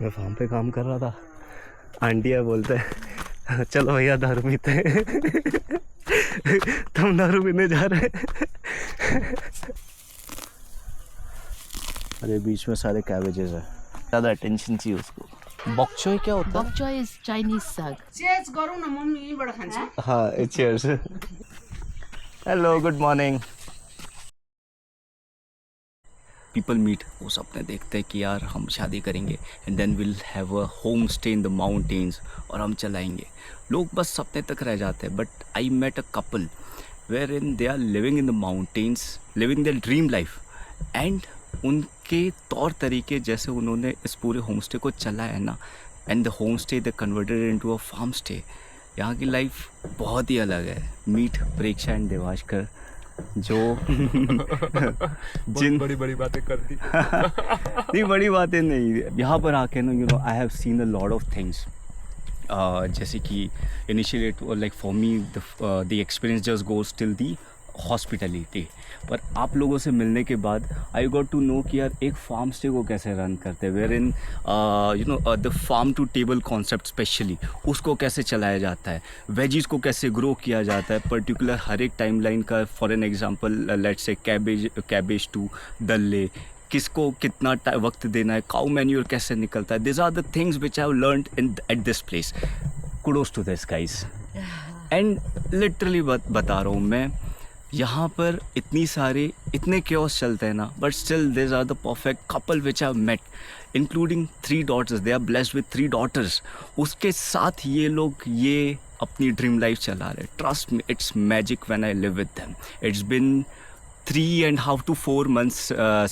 मैं फार्म पे काम कर रहा था, आंटिया बोलते हैं चलो भैया दारू पीते हैं। तुम दारू पीने जा रहे हैं। अरे बीच में सारे कैबेजेस है, ज़्यादा अटेंशन चाहिए उसको। बॉक्चोय क्या होता है? Bok choy is Chinese sag. चेस गरौँ न मम्मी यहीँबाट खान्छ। हाँ cheers. Hello good morning. People meet, वो सपने देखते हैं कि यार हम शादी करेंगे and then will have a home stay in the mountains और हम चलाएंगे। लोग बस सपने तक रह जाते हैं। But I met a couple where in they are living in the mountains, living their dream life. And उनके तौर तरीके जैसे उन्होंने इस पूरे होम स्टे को चलाया है ना, and the home stay they converted into a farm stay. यहाँ की लाइफ बहुत ही अलग है। मीट प्रेक्षा एंड देवाशकर जो जिन बड़ी बड़ी बातें करती। नहीं बड़ी बातें नहीं, यहाँ पर आके ना you know I have seen a lot of things. जैसे कि initially it was like for me the experience just goes till the hospitality. पर आप लोगों से मिलने के बाद आई गॉट टू नो कि यार एक फार्म स्टे को कैसे रन करते हैं, where in you know the farm to table concept specially उसको कैसे चलाया जाता है, वेजीज को कैसे ग्रो किया जाता है पर्टिकुलर हर एक टाइमलाइन का। For an example let's say cabbage to दल्ले, किसको कितना वक्त देना है, काउ मैन्यूर कैसे निकलता है। This are the things which I have learned in at this place. Kudos to this guys. And literally बता रहा हूँ मैं, यहाँ पर इतने क्योस चलते हैं ना, but still this are the perfect couple which I met, including 3 daughters। They are blessed with 3 daughters। उसके साथ ये लोग ये अपनी ड्रीम लाइफ चला रहे। Trust me, it's magic when I live with them. It's been 3.5 to 4 months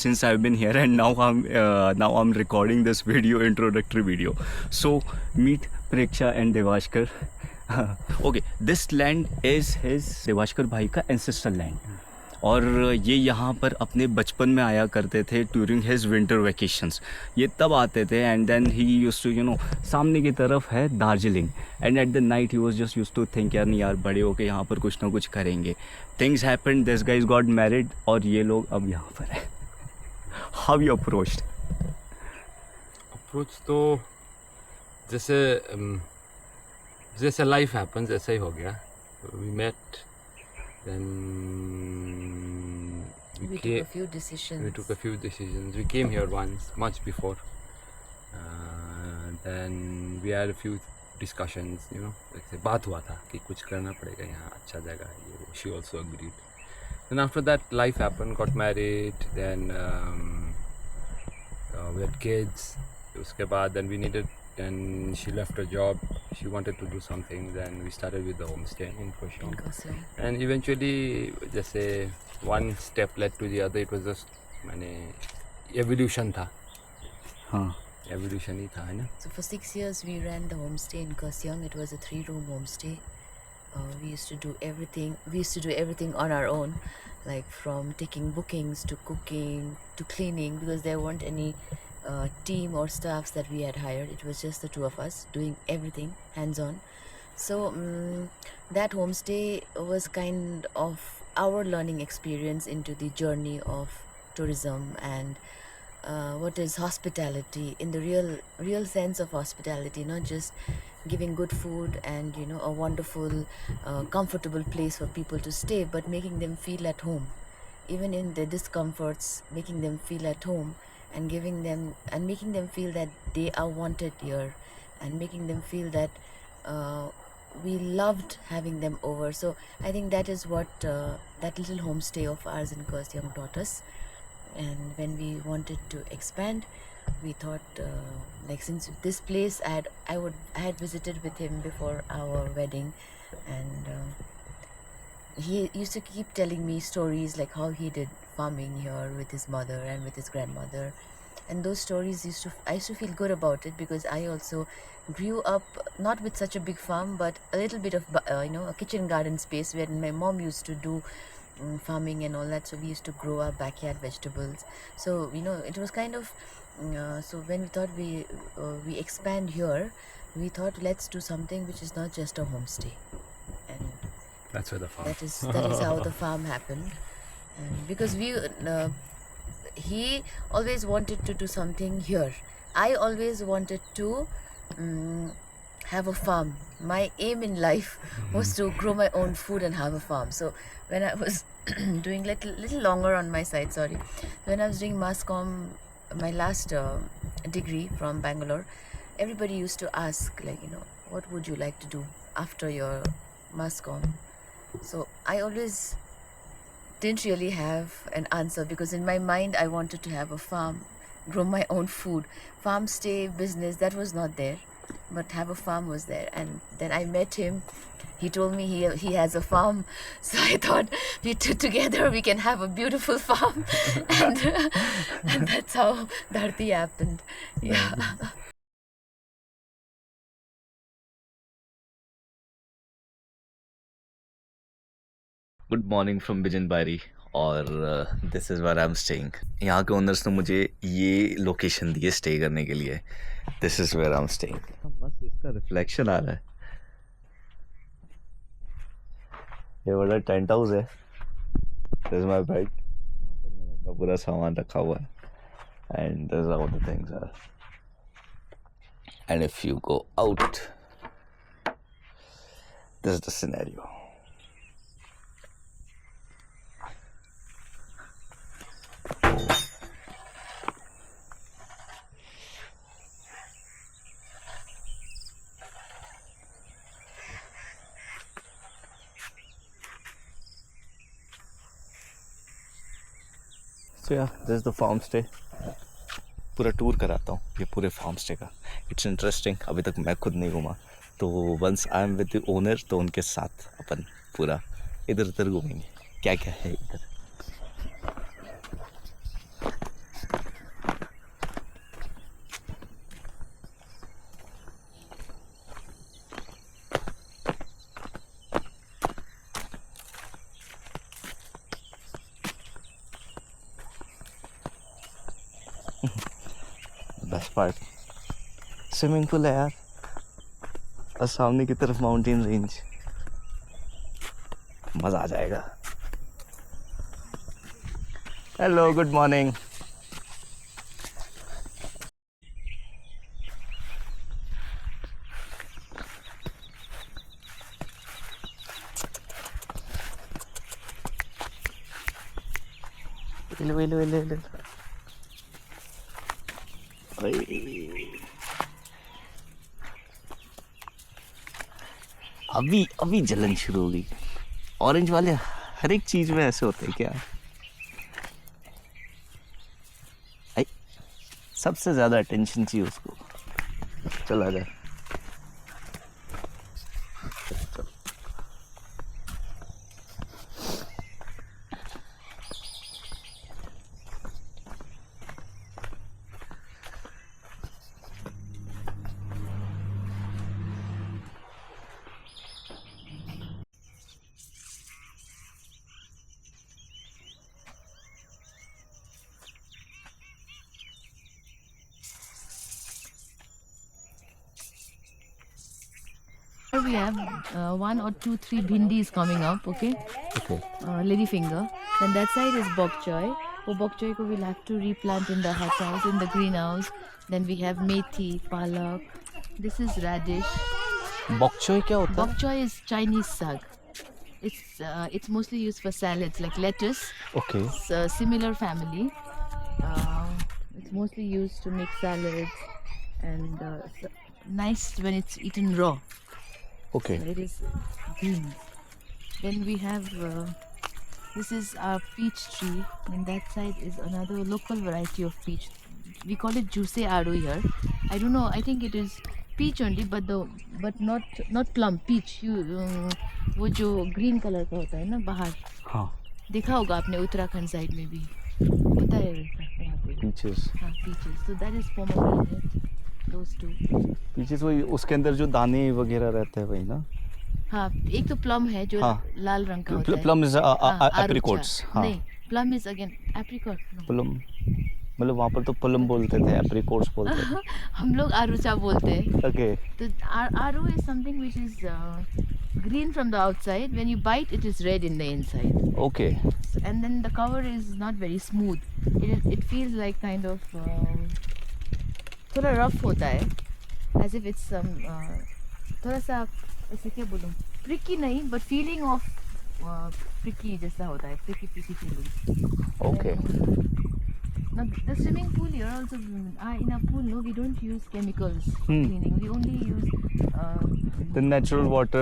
since I've been here, and now I'm recording this introductory video. So meet Preksha and Devashkar. Okay, this land is his Devashkar भाई का ancestral land, और ये यहाँ पर अपने बचपन में आया करते थे ड्यूरिंग हिज विंटर वेकेशंस। ये तब आते थे and then he used to you know, सामने की तरफ है Darjeeling, and at the night he was just used to think यार नहीं यार बड़े होके यहाँ पर कुछ ना कुछ करेंगे। Things happened, this guys got married और ये लोग अब यहाँ पर है। How you approached? अप्रोच तो जैसे लाइफ हैपेंस ऐसा ही हो गया। We met, then We took a few decisions. we took a few decisions. We came here once, much before. Then we had a few discussions, you know, like बात हुआ था कि कुछ करना पड़ेगा यहाँ, अच्छा जगह है ये वो. She also agreed. Then after that, life happened. Got married. Then we had kids. उसके बाद then we needed. Then she left her job. She wanted to do something. Then we started with the homestay in Koshong. And eventually, जैसे one step led to the other. It was just माने evolution था. हाँ, evolution ही था, है ना? So for 6 years we ran the homestay in Kasyang. It was a 3-room homestay. We used to do everything on our own, like from taking bookings to cooking to cleaning, because there weren't any team or staffs that we had hired. It was just the 2 of us doing everything hands-on. So that homestay was kind of our learning experience into the journey of tourism and what is hospitality in the real sense of hospitality, not just giving good food and you know a wonderful comfortable place for people to stay, but making them feel at home even in the discomforts, making them feel at home and making them feel that they are wanted here, and making them feel that we loved having them over. So I think that is what that little homestay of ours in Kasyang taught us. And when we wanted to expand, we thought like since this place I had visited with him before our wedding, and he used to keep telling me stories like how he did farming here with his mother and with his grandmother, and those stories I used to feel good about it, because I also grew up not with such a big farm, but a little bit of you know, a kitchen garden space where my mom used to do farming and all that. So we used to grow our backyard vegetables. So you know, it was kind of so when we thought we expand here, we thought let's do something which is not just a homestay, and That's where the farm. that is how the farm happened. And because he always wanted to do something here. I always wanted to have a farm. My aim in life was to grow my own food and have a farm. So when I was doing little longer on my side, sorry, when I was doing mass comm, my last degree from Bangalore, everybody used to ask, like, you know, what would you like to do after your mass comm? So I always didn't really have an answer, because in my mind I wanted to have a farm, grow my own food. Farm stay business, that was not there, but have a farm was there. And then I met him. He told me he has a farm, so I thought we two together we can have a beautiful farm. And that's how Dharti happened. Yeah. Good morning from Bijan Bari और this is where I am staying. यहाँ के owners ने मुझे ये location दी है stay करने के लिए. This is where I am staying. बस इसका रिफ्लेक्शन आ रहा है. ये बड़ा टेंट हाउस है. This is my bed. अपना पूरा सामान रखा हुआ है. And this are the things are. And if you go out, this is the scenario. So yeah, this is the farm stay. पूरा टूर कराता हूँ ये पूरे फार्म स्टे का. It's interesting. अभी तक मैं खुद नहीं घूमा, तो once I am with the owner तो उनके साथ अपन पूरा इधर उधर घूमेंगे. क्या क्या है इधर. बेस्ट पार्ट स्विमिंग पूल है यार, और सामने की तरफ माउंटेन रेंज. मज़ा आ जाएगा. Hello, good morning. अभी जलन शुरू हो गई. ऑरेंज वाले हर एक चीज में ऐसे होते हैं क्या. सबसे ज्यादा अटेंशन चाहिए उसको. चला जाए. We have 1 or 2, 3 bhindis coming up, okay? Okay. Lady finger. Then that side is bok choy. So bok choy ko we'll have to replant in the hut house, in the greenhouse. Then we have methi, palak. This is radish. बॉक चॉय क्या होता है. Bok choy is Chinese sag. It's mostly used for salads like lettuce. Okay. It's a similar family. It's mostly used to make salads, and nice when it's eaten raw. Okay. It is green. Then we have this is our peach tree, and that side is another local variety of peach. We call it juice aru here. I don't know. I think it is peach only, but not plum. Peach. वो जो green color का होता है ना बाहर. हाँ. देखा होगा आपने उत्तराखंड साइड में भी होता है वहाँ पे. पीचेस. हाँ, peaches. So that is pomegranate. Those two. Peaches वही उसके अंदर जो दाने वगैरह रहते हैं वही ना. हाँ, एक तो प्लम है जो हाँ. लाल रंग का होता है. प्लम इज हाँ, एप्रिकॉट्स. आरुचा. नहीं, plum is again apricot. Plum मतलब वहाँ पर तो प्लम बोलते थे, एप्रिकॉट्स बोलते थे. हम लोग आरुचा बोलते हैं. ओके. तो आरू is something which is green from the outside. When you bite, it is red in the inside. Okay. And then the cover is not very smooth. It feels like kind of थोड़ा rough होता है, as if it's थोड़ा सा ऐसे क्या बोलूँ, tricky नहीं but feeling of tricky जैसा होता है, tricky feeling. Okay. Now the swimming pool here also, in a pool no we don't use chemicals cleaning, we only use The natural water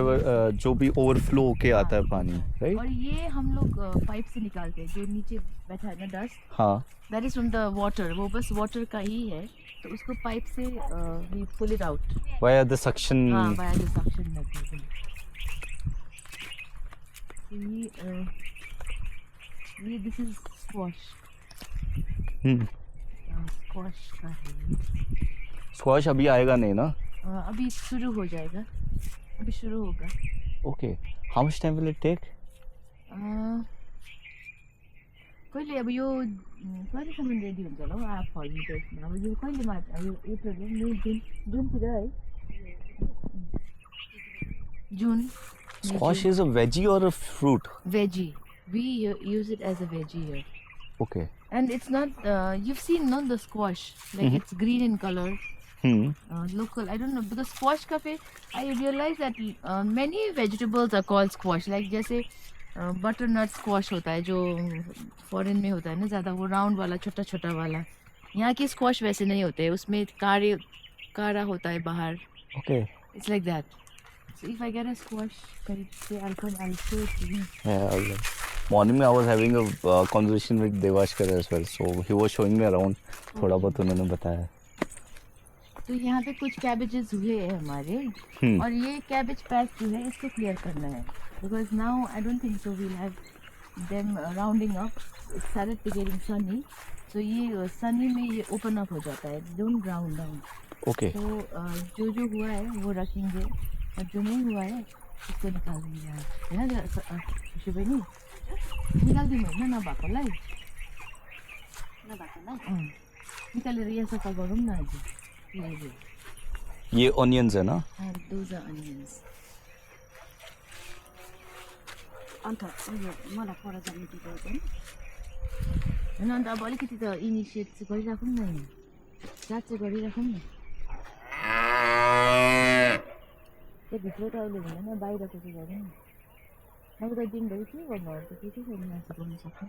जो भी overflow होके आता है पानी, right? और ये हम लोग पाइप से निकालते हैं, जो नीचे बैठा है ना डस्ट, हाँ. That is from the water, वो बस वाटर का ही है, तो उसको पाइप से we pull it out. Via the suction. हाँ, via the suction method. ये दिस इज स्क्वाश. स्क्वाश का है. Squash अभी आएगा नहीं ना? अभी शुरू हो जाएगा, अभी शुरू होगा. Okay. How much time will it take? कहिले अब यो कहिलेसम्म रेडी हुन्छ होला हौ आफ फल्नु. अब यो कहिले मात्र, यो अप्रिल मे जुनतिर है, जुन. Squash is a veggie or a fruit? Veggie. We use it as a veggie here. Okay. And it's not, you've seen no the squash, like it's green in color. Local, I don't know, because squash cafe, I realized that many vegetables are called squash. Like जैसे butternut squash होता है जो foreign में होता है ना ज़्यादा, वो round वाला छोटा छोटा वाला. यहाँ की squash वैसे नहीं होते, उसमें कारा होता है बाहर. Okay. It's like that. So if I get a squash, I'll come, I'll show it to you. Yeah. Morning में I was having a conversation with Devashkar as well, so he was showing me around. थोड़ा बहुत उन्होंने बताया. तो यहाँ पे कुछ cabbages हुए हैं हमारे, और ये कैबेज पैच जो है इसको क्लियर करना है, because now I don't think so we'll have them rounding up. It's started to getting sunny, तो ये सनी में ये ओपन अप हो जाता है, डोंट राउंड डाउन. Okay. तो जो हुआ है वो रखेंगे, और जो नहीं हुआ है उसको निकाल देंगे. है ना खुशी बहिनी, निकालिदिउँ होइन नभएकोलाई, निकालेर यहाँ सफा गरौँ न. आज ये onions है ना? those are onions. अन्त उयो मलाई पर जानु दिँदैन. होइन अन्त अब अलिकति त इनिसिएट चाहिँ गरिराखौँ न, यहाँ स्टार्ट चाहिँ गरिराखौँ न. त्यो भित्र त अहिले हुँदैन, बाहिरको चाहिँ गरौँ न. अब त दिनभरि के गर्नु अरू त केही छैन, मासु गर्नु सक्छ.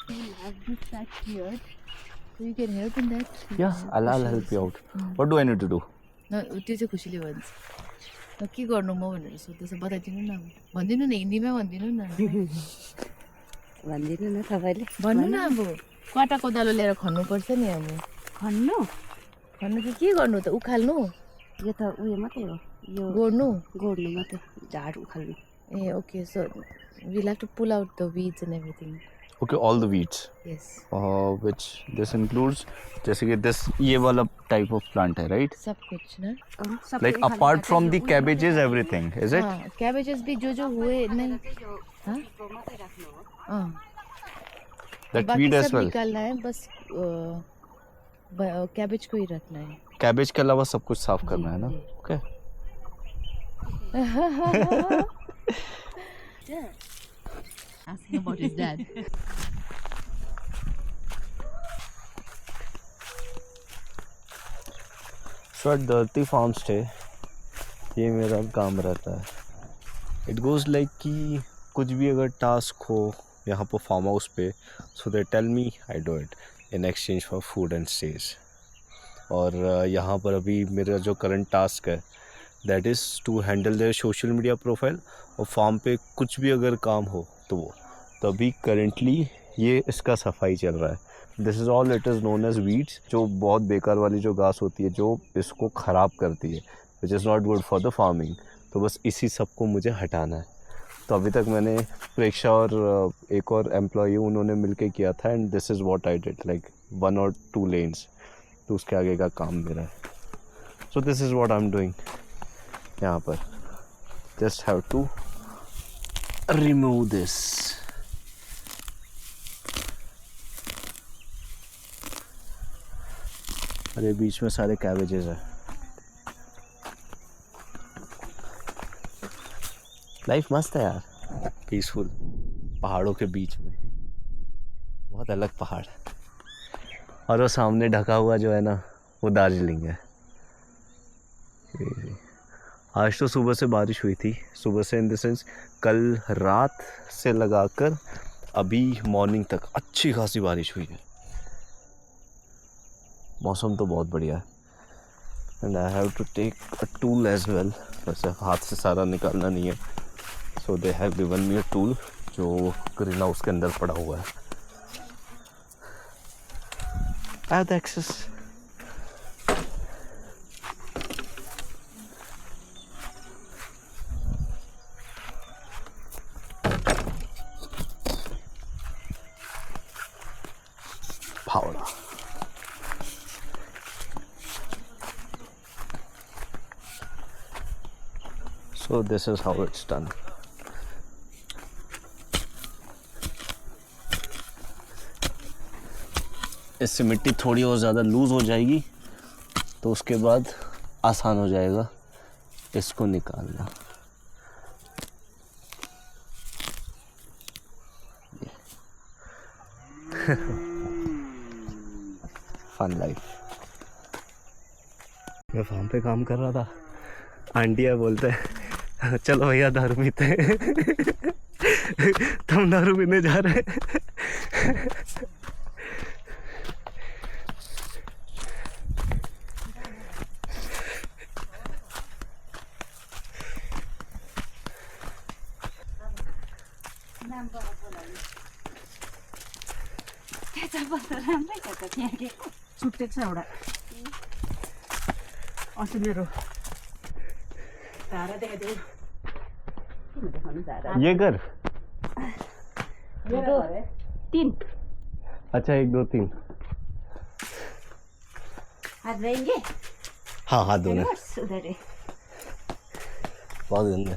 We'll have this sack here, so you can help in that. Yeah, I'll help you out. What do I need to do? त्यो चाहिँ खुसीले भन्छ. के गर्नु म भनेर सोध्दैछ, बताइदिनु न, भनिदिनु न, हिन्दीमा भनिदिनु न. भनिदिनु न तपाईँले. भन्नु न. अब काटा कोदालो लिएर खन्नुपर्छ नि. अब खन्नु चाहिँ के गर्नु त, उखाल्नु? यो त उयो मात्रै हो, यो गोड्नु मात्रै, झाड उखाल्नु. Uh okay, so we'll have to pull out the weeds and everything. Okay, all the weeds. Yes. Which this includes, जैसे कि this ये वाला type of plant है, right? सब कुछ ना. Like apart from the cabbages, everything, is it? हाँ, cabbages भी जो हुए नहीं. हाँ. हाँ. That weed as well. निकालना है, बस कैबेज को ही रखना है. Cabbage के अलावा सब कुछ साफ करना है ना? Okay. Asking about his dad. So at Dharti Farm Stay, ये मेरा काम रहता है. It goes like कि कुछ भी अगर टास्क हो यहाँ पर फार्म हाउस पे, so they tell me, I do it in exchange for food and stays. और यहाँ पर अभी मेरा जो करंट टास्क है, that is to handle their social media profile. और फार्म पे कुछ भी अगर काम हो तो वो, तो अभी करेंटली ये इसका सफाई चल रहा है. This is all it is known as weeds, जो बहुत बेकार वाली जो घास होती है जो इसको ख़राब करती है, which is not good for the farming. तो बस इसी सब को मुझे हटाना है. तो अभी तक मैंने प्रेक्षा और एक और एम्प्लॉई उन्होंने मिलके किया था, and this is what I did, like 1 or 2 lanes. तो उसके आगे का काम मेरा है. So this is what I am doing यहाँ पर. Just have to remove this. अरे बीच में सारे कैबेजेस हैं. लाइफ मस्त है यार, पीसफुल, पहाड़ों के बीच में. बहुत अलग पहाड़ है. और वो सामने ढका हुआ जो है ना वो दार्जिलिंग है। आज तो सुबह से बारिश हुई थी, सुबह से इन द सेंस कल रात से लगाकर अभी मॉर्निंग तक अच्छी खासी बारिश हुई है। मौसम तो बहुत बढ़िया है। And I have to take a tool as well. वैसे हाथ से सारा निकालना नहीं है, so they have given me a tool जो करीना उसके अंदर पड़ा हुआ है। I have the access. फावड़ा। So this is how it's done. इससे मिट्टी थोड़ी और ज़्यादा लूज़ हो जाएगी तो उसके बाद आसान हो जाएगा इसको निकालना। Fun life. मैं फार्म पे काम कर रहा था, आंटिया बोलते हैं चलो भैया दारू पीते हैं। तुम दारू पीने जा रहे हैं। राम्रै छ त त्यहाँ के छुट्टेको छ एउटा अस्ति मेरो धारा देखाइदियो। किन देखाउनु धारा? ये कर। मेरो 3 अच्छा 1 2 3 हात धोएंगे। हाँ हाथ धोना। उधर है बहुत गंदा।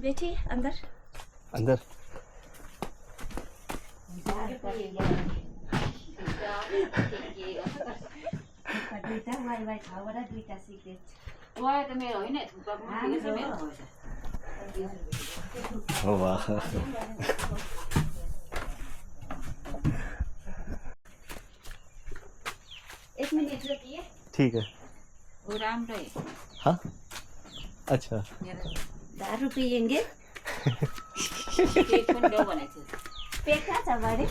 बैठी अंदर अंदर। वाह एक मिनट रुकिए। ठीक है। वो राम रहे। हाँ अच्छा दारू पिएंगे। पेट पनि ल्याऊ भनेको थियो। पेट कहाँ छ बारे?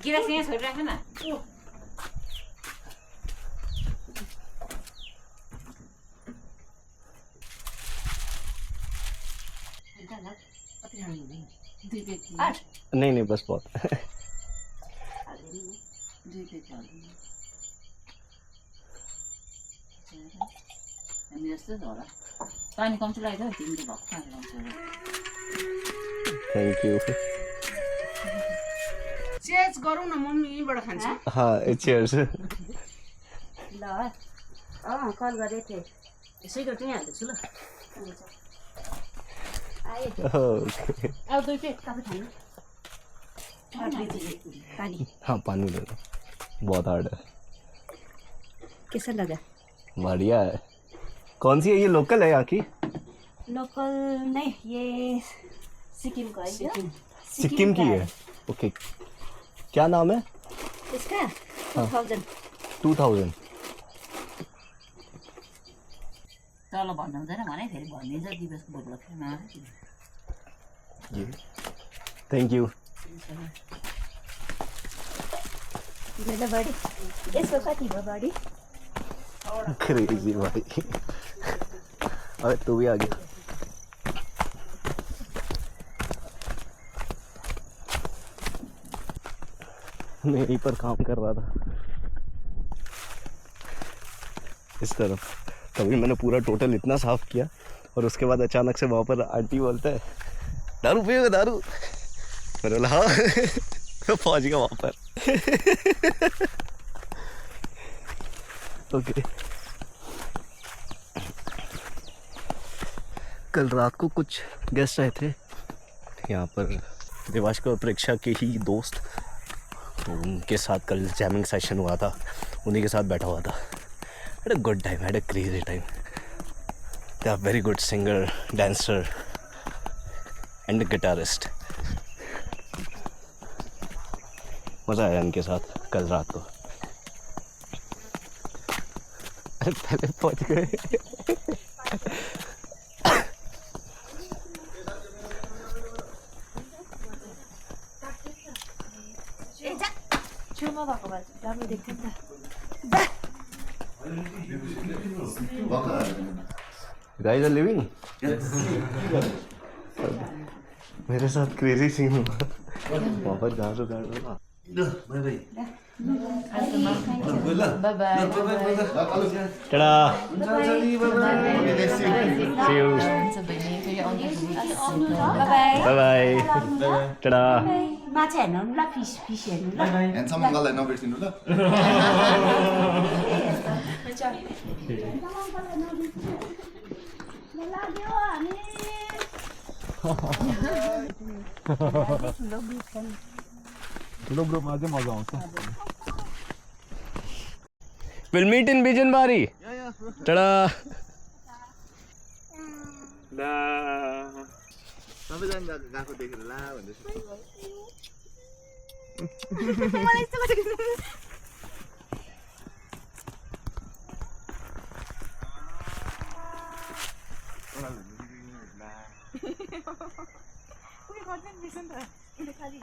गिलास यहाँ छोडिराख न। कति खाने हुँदैन? 2 प्लेट। नहीं नहीं बस बहुत। 2 प्लेट हाल्दिनु। हामी जस्तो छ होला। पानी कम्ती लाग्यो तिमीले भक्क खाएर आउँछ। Thank you. चेज गरौँ न, मम्मी यहीँबाट खान्छ। हाँ चीयर्स। ल कल गरेको थिएँ। यसैको त्यहीँ हाल्दैछु ल। आए ओके। अब 2 प्लेट कफी खानु। पानी। हाँ पानी ले लो, बहुत हार्ड है। कैसा लगा? बढ़िया है। कौन सी है ये, लोकल है यहाँ की? लोकल नहीं, ये सिक्किम का है। सिक्किम की है। ओके क्या नाम है इसका? 2000। 2000। तल भन्नु हुँदैन भने फेरि भनिदिन्छ दिवसको बोतल फेरि मार। Thank you. ज्यादा बड़ी यसको कति भयो बड़ी? क्रेजी भाई। अरे तू भी आ गया। मैं यहीं पर काम कर रहा था इस तरफ, तभी मैंने पूरा टोटल इतना साफ किया और उसके बाद अचानक से वहाँ पर आंटी बोलता है दारू पिएगा दारू, मैंने बोला हाँ मैं पहुँच गया वहाँ पर ओके। कल रात को कुछ गेस्ट आए थे यहाँ पर, देवाश और प्रेक्षा के ही दोस्त, तो उनके साथ कल जैमिंग सेशन हुआ था, उन्हीं के साथ बैठा हुआ था। Had a good time, had a crazy time. They are very good singer, dancer and a guitarist. मज़ा आया इनके साथ कल रात को। अरे पहले पहुंच गए Guys are living? मेरे साथ क्रेजी सीन हुआ वहाँ पर जहाँ से बैठ रहा। Ta-da! See you. Bye-bye. Ta-da! माछा हेर्नु ल, फिस हेर्नु ल। ह्यान्डसम अङ्कललाई नबिर्सिनु ल। ठुलो ग्रुपमा चाहिँ मजा आउँछ। We'll meet in Bijanbari. Ta-da! सबैजना गएको देखेर ला भन्दैछु। खाली